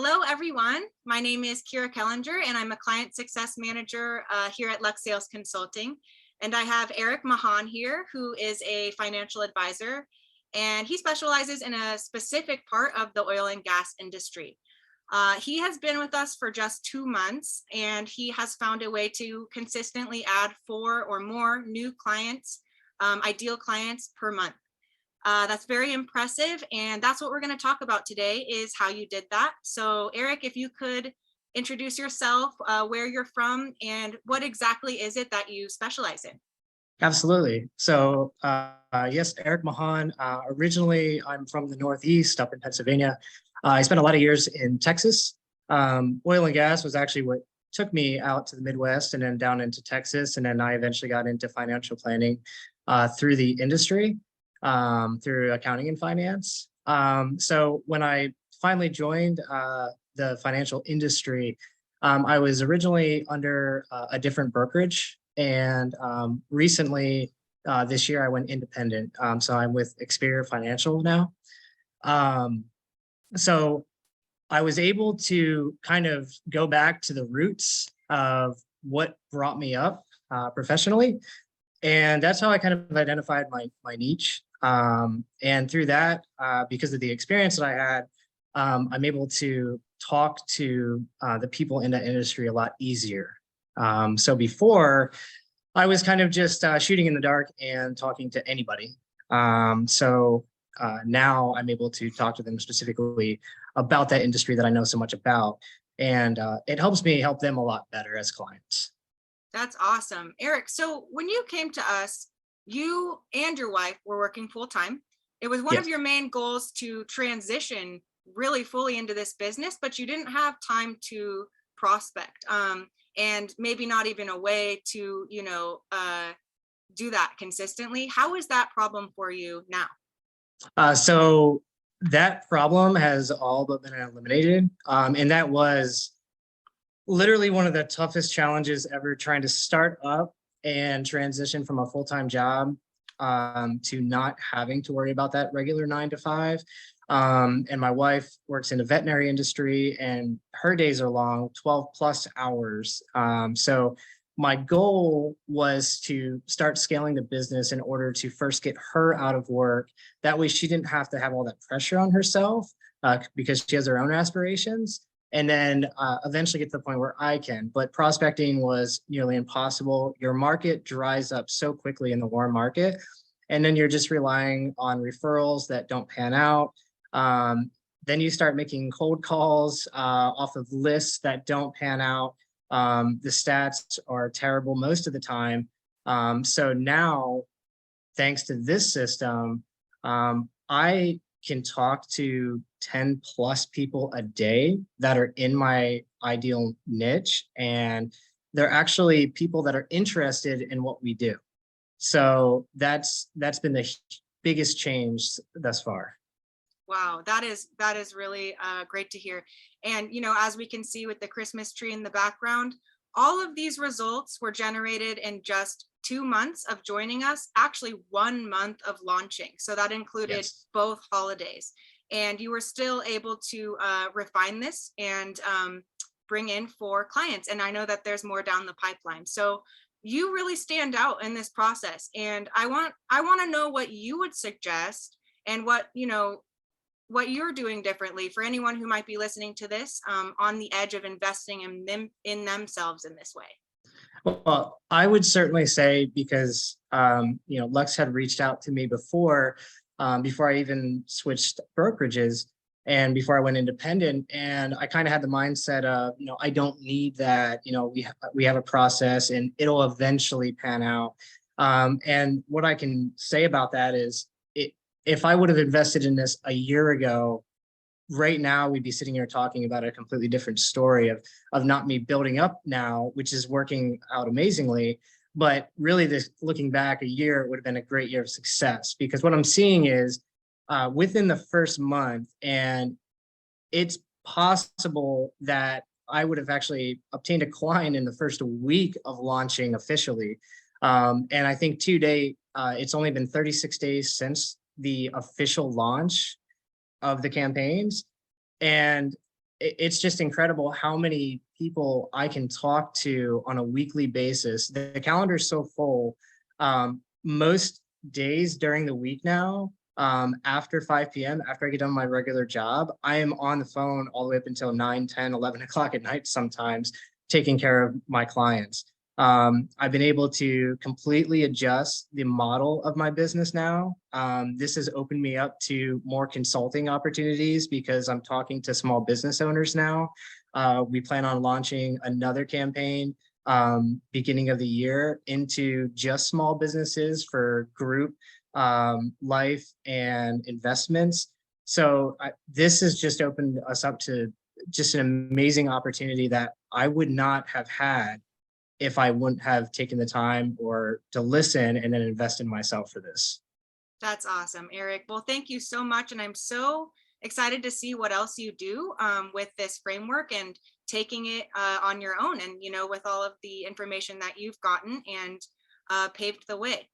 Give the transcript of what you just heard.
Hello, everyone. My name is Kira Kellinger, and I'm a client success manager here at Lux Sales Consulting. And I have Eric Mahan here, who is a financial advisor, and he specializes in a specific part of the oil and gas industry. He has been with us for just 2 months, and he has found a way to consistently add 4 or more new clients, ideal clients per month. That's very impressive, and that's what we're going to talk about today is how you did that. So Eric, if you could introduce yourself, where you're from, and what exactly is it that you specialize in? Absolutely. Yes, Eric Mahan. Originally, I'm from the Northeast up in Pennsylvania. I spent a lot of years in Texas. Oil and gas was actually what took me out to the Midwest and then down into Texas. And then I eventually got into financial planning through the industry, through accounting and finance. So when I finally joined the financial industry, I was originally under a different brokerage. And recently, this year, I went independent. So I'm with Experior Financial now. So I was able to kind of go back to the roots of what brought me up professionally. And that's how I kind of identified my niche. And through that, because of the experience that I had, I'm able to talk to the people in that industry a lot easier. So before, I was kind of just shooting in the dark and talking to anybody. Now I'm able to talk to them specifically about that industry that I know so much about. And it helps me help them a lot better as clients. That's awesome. Eric, so when you came to us, you and your wife were working full time. It was one of Yes. your main goals to transition really fully into this business, but you didn't have time to prospect. And maybe not even a way to, do that consistently. How is that problem for you now? So that problem has all but been eliminated. And that was literally one of the toughest challenges ever, trying to start up and transition from a full-time job to not having to worry about that regular 9 to 5. And my wife works in the veterinary industry, and her days are long, 12 plus hours. So my goal was to start scaling the business in order to first get her out of work. That way she didn't have to have all that pressure on herself because she has her own aspirations. And then eventually get to the point where I can. But prospecting was nearly impossible. Your market dries up so quickly in the warm market. And then you're just relying on referrals that don't pan out. Then you start making cold calls off of lists that don't pan out. The stats are terrible most of the time. So now, thanks to this system, I can talk to 10 plus people a day that are in my ideal niche. And they're actually people that are interested in what we do. So that's been the biggest change thus far. Wow, that is really great to hear. And as we can see with the Christmas tree in the background, all of these results were generated in just 2 months of joining us, actually 1 month of launching. So that included Yes. both holidays. And you were still able to refine this and bring in 4 clients. And I know that there's more down the pipeline. So you really stand out in this process. And I want to know what you would suggest and what you're doing differently for anyone who might be listening to this on the edge of investing in themselves in this way. Well, I would certainly say, because Lux had reached out to me before I even switched brokerages and before I went independent, and I kind of had the mindset of, I don't need that. We have a process and it'll eventually pan out. And what I can say about that is, if I would have invested in this a year ago, right now we'd be sitting here talking about a completely different story of not me building up now, which is working out amazingly. But really, this, looking back a year, it would have been a great year of success, because what I'm seeing is within the first month, and it's possible that I would have actually obtained a client in the first week of launching officially. And I think to date, it's only been 36 days since the official launch of the campaigns. And it's just incredible how many people I can talk to on a weekly basis. The calendar is so full. Most days during the week now, after 5 p.m., after I get done my regular job, I am on the phone all the way up until 9, 10, 11 o'clock at night sometimes, taking care of my clients. I've been able to completely adjust the model of my business now. This has opened me up to more consulting opportunities because I'm talking to small business owners now. We plan on launching another campaign beginning of the year into just small businesses for group life and investments. So this has just opened us up to just an amazing opportunity that I would not have had if I wouldn't have taken the time or to listen and then invest in myself for this. That's awesome, Eric. Well, thank you so much. And I'm so excited to see what else you do with this framework and taking it on your own and, with all of the information that you've gotten and paved the way.